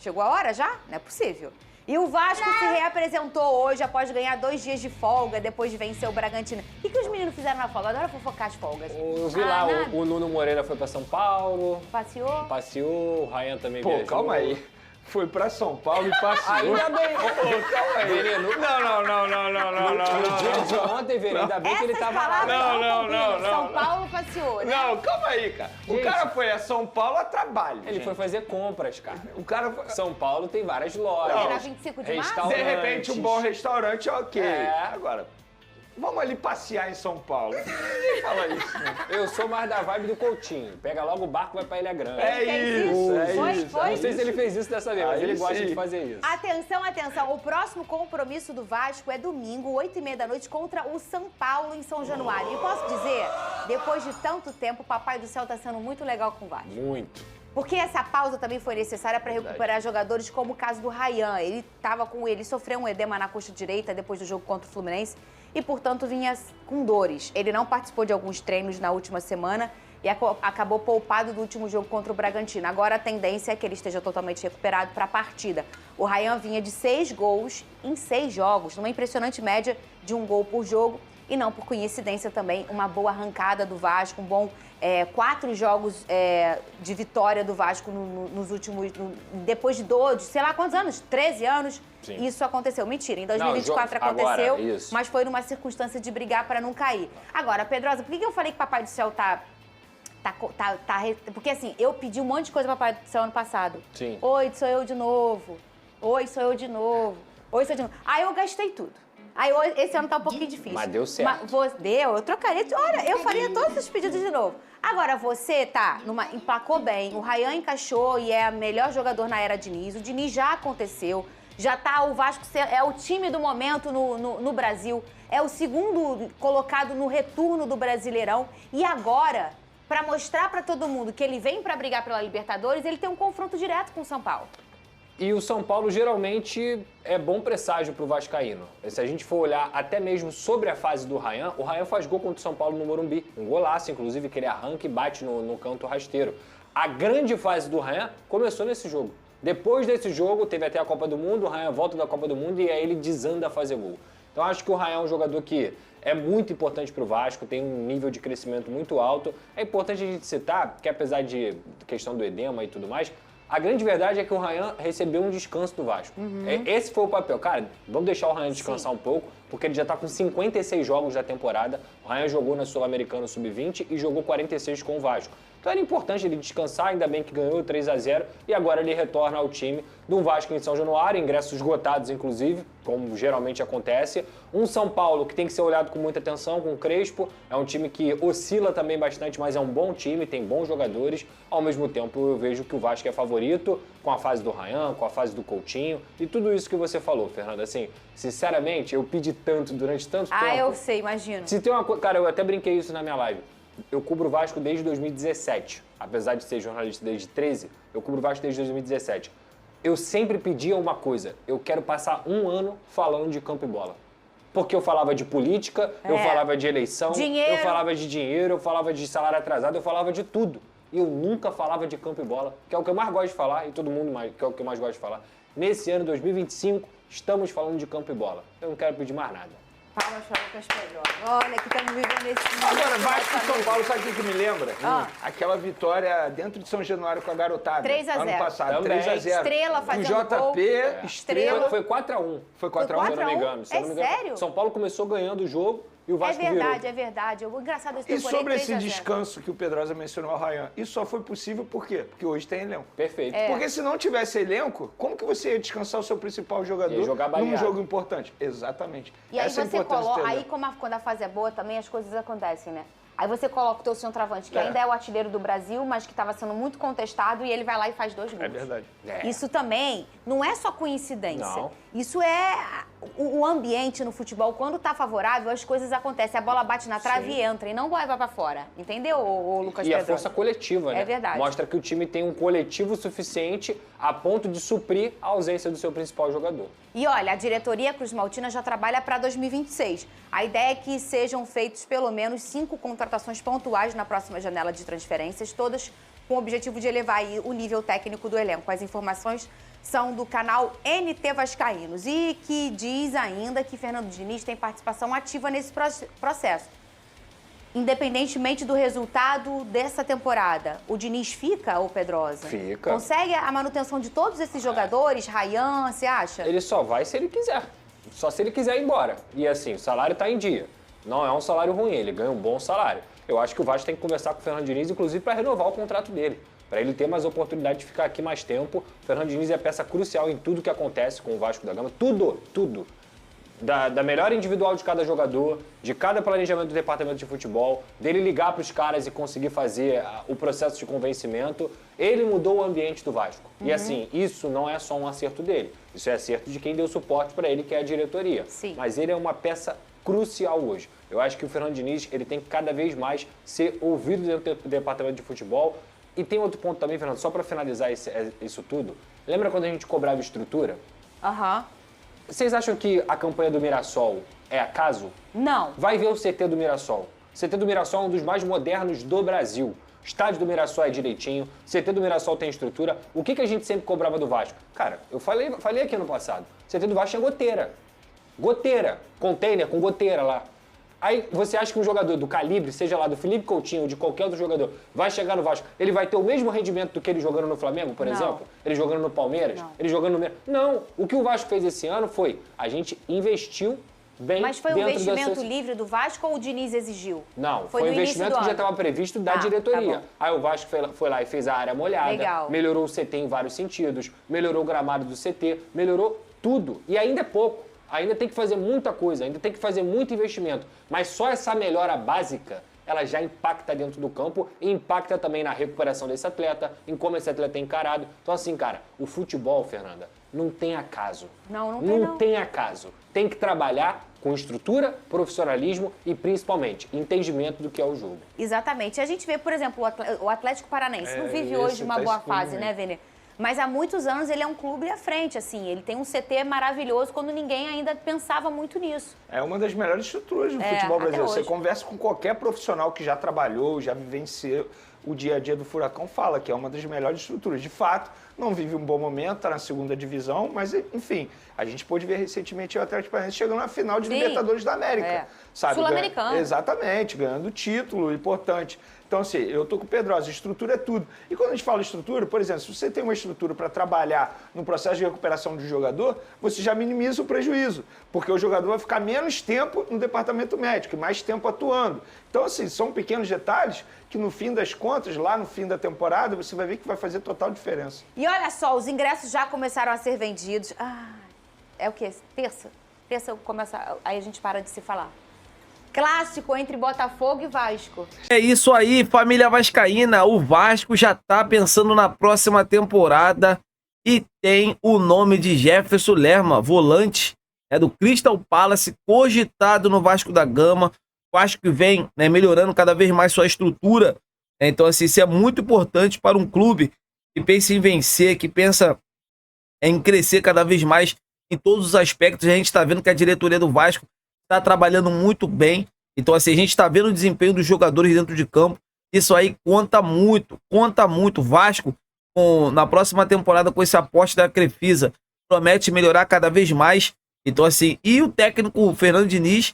Chegou a hora já? Não é possível. E o Vasco se reapresentou hoje após ganhar 2 dias de folga, depois de vencer o Bragantino. O que os meninos fizeram na folga? Adoro fofocar as folgas. Eu vi lá, o Nuno Moreira foi pra São Paulo. Passeou? Passeou, o Ryan também viajou. Pô, calma aí. Foi pra São Paulo e passeou. Ainda bem. Calma aí. Veneno. No dia de ontem, Veneno, ainda bem que ele tava lá. Não. São Paulo passeou, né? Não, calma aí, cara. O cara foi a São Paulo a trabalho. Ele foi fazer compras, cara. O cara foi... São Paulo tem várias lojas. Era 25 de março? De repente, um bom restaurante, ok. É. Agora, vamos ali passear em São Paulo. Ninguém fala isso, né? Eu sou mais da vibe do Coutinho. Pega logo o barco e vai pra Ilha Grande. Foi? Não sei se ele fez isso dessa vez, mas Aí ele gosta sim. de fazer isso. Atenção. O próximo compromisso do Vasco é domingo, 8h30 da noite, contra o São Paulo, em São Januário. E posso dizer, depois de tanto tempo, o Papai do Céu tá sendo muito legal com o Vasco. Muito. Porque essa pausa também foi necessária para recuperar jogadores, como o caso do Ryan. Ele sofreu um edema na coxa direita depois do jogo contra o Fluminense e, portanto, vinha com dores. Ele não participou de alguns treinos na última semana e acabou poupado do último jogo contra o Bragantino. Agora a tendência é que ele esteja totalmente recuperado para a partida. O Ryan vinha de 6 gols em 6 jogos, numa impressionante média de 1 gol por jogo. E não por coincidência também, uma boa arrancada do Vasco, um bom 4 jogos de vitória do Vasco nos últimos... depois de 12, sei lá quantos anos? 13 anos. Sim. Isso aconteceu. Mentira, em 2024 aconteceu, agora, mas foi numa circunstância de brigar para não cair. Agora, Pedrosa, por que eu falei que Papai do Céu porque assim, eu pedi um monte de coisa para Papai do Céu ano passado. Sim. Oi, sou eu de novo. Oi, sou eu de novo. Oi, sou eu de novo. Aí eu gastei tudo. Aí esse ano tá um pouquinho difícil. Mas deu certo. Eu trocaria. Olha, eu faria todos os pedidos de novo. Agora, você emplacou bem, o Ryan encaixou e é o melhor jogador na era Diniz. O Diniz já aconteceu, já tá, o Vasco é o time do momento no Brasil, é o segundo colocado no retorno do Brasileirão. E agora, para mostrar para todo mundo que ele vem para brigar pela Libertadores, ele tem um confronto direto com o São Paulo. E o São Paulo geralmente é bom presságio pro vascaíno. Se a gente for olhar até mesmo sobre a fase do Ryan, o Ryan faz gol contra o São Paulo no Morumbi. Um golaço, inclusive, que ele arranca e bate no canto rasteiro. A grande fase do Ryan começou nesse jogo. Depois desse jogo, teve até a Copa do Mundo, o Ryan volta da Copa do Mundo e aí ele desanda a fazer gol. Então acho que o Ryan é um jogador que é muito importante pro Vasco, tem um nível de crescimento muito alto. É importante a gente citar que apesar de questão do edema e tudo mais, a grande verdade é que o Ryan recebeu um descanso do Vasco. Esse foi o papel. Cara, vamos deixar o Ryan descansar um pouco, porque ele já tá com 56 jogos da temporada. O Ryan jogou na Sul-Americana Sub-20 e jogou 46 com o Vasco. Então era importante ele descansar, ainda bem que ganhou 3-0 e agora ele retorna ao time do Vasco em São Januário, ingressos esgotados inclusive, como geralmente acontece. Um São Paulo que tem que ser olhado com muita atenção, com o Crespo, é um time que oscila também bastante, mas é um bom time, tem bons jogadores. Ao mesmo tempo eu vejo que o Vasco é favorito com a fase do Ryan, com a fase do Coutinho e tudo isso que você falou, Fernanda. Assim, sinceramente, eu pedi tanto durante tanto tempo. Ah, eu sei, imagino. Se tem uma coisa, cara, eu até brinquei isso na minha live. Eu cubro o Vasco desde 2017. Apesar de ser jornalista desde 13, eu cubro o Vasco desde 2017. Eu sempre pedia uma coisa. Eu quero passar um ano falando de campo e bola. Porque eu falava de política, eu falava de eleição, eu falava de dinheiro, eu falava de salário atrasado, eu falava de tudo. E eu nunca falava de campo e bola, que é o que eu mais gosto de falar, e todo mundo que é o que eu mais gosto de falar. Nesse ano, 2025, estamos falando de campo e bola. Eu não quero pedir mais nada. Palmas para o Lucas Pedrosa. Olha que estamos vivendo esse momento. Agora, Vasco e São Paulo, sabe o que me lembra? Aquela vitória dentro de São Januário com a garotada. 3-0. Ano passado, Também. 3-0. Estrela fazendo o JP, gol. Estrela. Foi 4-1. Foi 4-1? Se eu não me engano. É sério? São Paulo começou ganhando o jogo e o Vasco virou. É verdade. O engraçado E sobre esse descanso que o Pedrosa mencionou ao Ryan, isso só foi possível por quê? Porque hoje tem elenco. Perfeito. Porque se não tivesse elenco, como que você ia descansar o seu principal jogador Ia jogar num baleado. jogo importante? Exatamente. E aí Essa é a você importância de ter coloca, aí elenco. quando a fase é boa também as coisas acontecem, né? Aí você coloca o teu centroavante, que ainda é o artilheiro do Brasil, mas que estava sendo muito contestado, e ele vai lá e faz 2 gols. É verdade. Isso também não é só coincidência. Não. Isso é o ambiente no futebol. Quando tá favorável, as coisas acontecem. A bola bate na trave e entra, e não vai pra fora. Entendeu, o Lucas E a Pedrosa? força coletiva, né? É verdade. Mostra que o time tem um coletivo suficiente a ponto de suprir a ausência do seu principal jogador. E olha, a diretoria Cruz Maltina já trabalha para 2026. A ideia é que sejam feitos pelo menos 5 contratações pontuais na próxima janela de transferências, todas com o objetivo de elevar aí o nível técnico do elenco. As informações são do canal NT Vascaínos e que diz ainda que Fernando Diniz tem participação ativa nesse processo. Independentemente do resultado dessa temporada, o Diniz fica, ô Pedrosa? Fica. Consegue a manutenção de todos esses jogadores? Rayan, você acha? Ele só vai se ele quiser. Só se ele quiser ir embora. E assim, o salário tá em dia. Não é um salário ruim, ele ganha um bom salário. Eu acho que o Vasco tem que conversar com o Fernando Diniz, inclusive para renovar o contrato dele. Para ele ter mais oportunidade de ficar aqui mais tempo. O Fernando Diniz é peça crucial em tudo que acontece com o Vasco da Gama. Tudo. Da melhora individual de cada jogador, de cada planejamento do departamento de futebol, dele ligar para os caras e conseguir fazer o processo de convencimento. Ele mudou o ambiente do Vasco. E assim, isso não é só um acerto dele. Isso é acerto de quem deu suporte para ele, que é a diretoria. Sim. Mas ele é uma peça crucial hoje. Eu acho que o Fernando Diniz ele tem que cada vez mais ser ouvido dentro do departamento de futebol. E tem outro ponto também, Fernando, só para finalizar isso tudo. Lembra quando a gente cobrava estrutura? Aham. Vocês acham que a campanha do Mirassol é acaso? Não. Vai ver o CT do Mirassol. O CT do Mirassol é um dos mais modernos do Brasil. O estádio do Mirassol é direitinho, o CT do Mirassol tem estrutura. O que a gente sempre cobrava do Vasco? Cara, eu falei aqui no passado. O CT do Vasco tinha goteira. Goteira. Container com goteira lá. Aí você acha que um jogador do calibre, seja lá do Felipe Coutinho ou de qualquer outro jogador, vai chegar no Vasco, ele vai ter o mesmo rendimento do que ele jogando no Flamengo, por exemplo? Ele jogando no Palmeiras? Não. Ele jogando no... Não. O que o Vasco fez esse ano foi, a gente investiu bem. Mas foi um dentro investimento livre do Vasco ou o Diniz exigiu? Não, foi no um início investimento do que já ano. estava previsto da Tá diretoria. bom. Aí o Vasco foi lá e fez a área molhada, Legal. melhorou o CT em vários sentidos, melhorou o gramado do CT, melhorou tudo. E ainda é pouco. Ainda tem que fazer muita coisa, ainda tem que fazer muito investimento. Mas só essa melhora básica, ela já impacta dentro do campo e impacta também na recuperação desse atleta, em como esse atleta é encarado. Então assim, cara, o futebol, Fernanda, não tem acaso. Não tem acaso. Tem que trabalhar com estrutura, profissionalismo e, principalmente, entendimento do que é o jogo. Exatamente. A gente vê, por exemplo, o Atlético Paranaense não vive hoje uma tá boa explodindo, fase, né, Vene? Mas há muitos anos ele é um clube à frente, assim. Ele tem um CT maravilhoso quando ninguém ainda pensava muito nisso. É uma das melhores estruturas do futebol até brasileiro. Você hoje. conversa com qualquer profissional que já trabalhou, já vivenciou o dia a dia do Furacão, fala que é uma das melhores estruturas. De fato, não vive um bom momento, está na segunda divisão, mas, enfim, a gente pôde ver recentemente o Atlético Paranaense chegando na final de Sim. Libertadores da América. Sabe? Sul-Americano. Exatamente, ganhando título importante. Então, assim, eu tô com o Pedrosa, estrutura é tudo. E quando a gente fala estrutura, por exemplo, se você tem uma estrutura para trabalhar no processo de recuperação do jogador, você já minimiza o prejuízo, porque o jogador vai ficar menos tempo no departamento médico, e mais tempo atuando. Então, assim, são pequenos detalhes que no fim das contas, lá no fim da temporada, você vai ver que vai fazer total diferença. E olha só, os ingressos já começaram a ser vendidos. É o quê? Terça? Terça começa, aí a gente para de se falar. Clássico entre Botafogo e Vasco. É isso aí, família vascaína. O Vasco já tá pensando na próxima temporada e tem o nome de Jefferson Lerma, volante do Crystal Palace, cogitado no Vasco da Gama. O Vasco que vem melhorando cada vez mais sua estrutura. Então, assim, isso é muito importante para um clube que pensa em vencer, que pensa em crescer cada vez mais em todos os aspectos. A gente está vendo que a diretoria do Vasco está trabalhando muito bem. Então, assim, a gente está vendo o desempenho dos jogadores dentro de campo. Isso aí conta muito, conta muito. Vasco, na próxima temporada, com esse aporte da Crefisa, promete melhorar cada vez mais. Então, assim, e o técnico Fernando Diniz,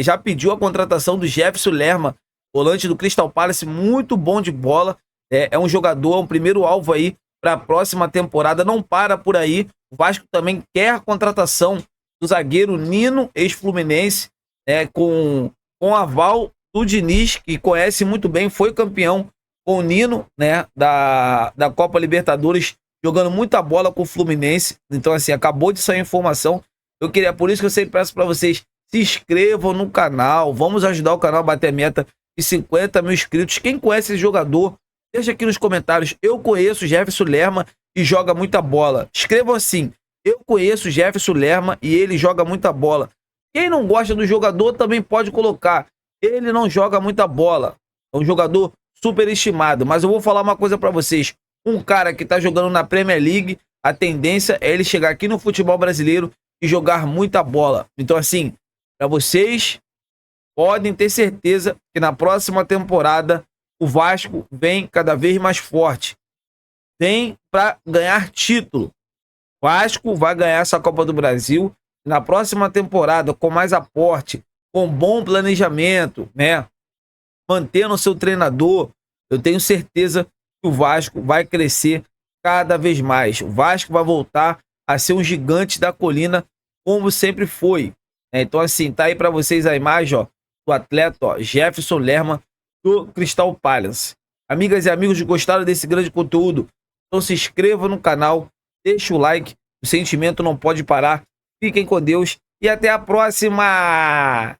já pediu a contratação do Jefferson Lerma, volante do Crystal Palace, muito bom de bola. É um jogador, é um primeiro alvo aí para a próxima temporada. Não para por aí. O Vasco também quer a contratação do zagueiro Nino, ex-Fluminense, com aval do Diniz, que conhece muito bem, foi campeão com o Nino, da Copa Libertadores, jogando muita bola com o Fluminense. Então, assim, acabou de sair informação. Por isso que eu sempre peço para vocês, se inscrevam no canal, vamos ajudar o canal a bater a meta de 50 mil inscritos. Quem conhece esse jogador, deixa aqui nos comentários. Eu conheço o Jefferson Lerma e joga muita bola. Escrevam assim: eu conheço o Jefferson Lerma e ele joga muita bola. Quem não gosta do jogador também pode colocar: ele não joga muita bola. É um jogador superestimado. Mas eu vou falar uma coisa pra vocês. Um cara que tá jogando na Premier League, a tendência é ele chegar aqui no futebol brasileiro e jogar muita bola. Então, assim, pra vocês, podem ter certeza que na próxima temporada o Vasco vem cada vez mais forte. Vem pra ganhar título. Vasco vai ganhar essa Copa do Brasil. Na próxima temporada, com mais aporte, com bom planejamento, né? Mantendo o seu treinador, eu tenho certeza que o Vasco vai crescer cada vez mais. O Vasco vai voltar a ser um gigante da colina, como sempre foi. Então, assim, tá aí para vocês a imagem, ó, do atleta, ó, Jefferson Lerma, do Crystal Palace. Amigas e amigos, gostaram desse grande conteúdo? Então se inscreva no canal, deixa o like, o sentimento não pode parar. Fiquem com Deus e até a próxima!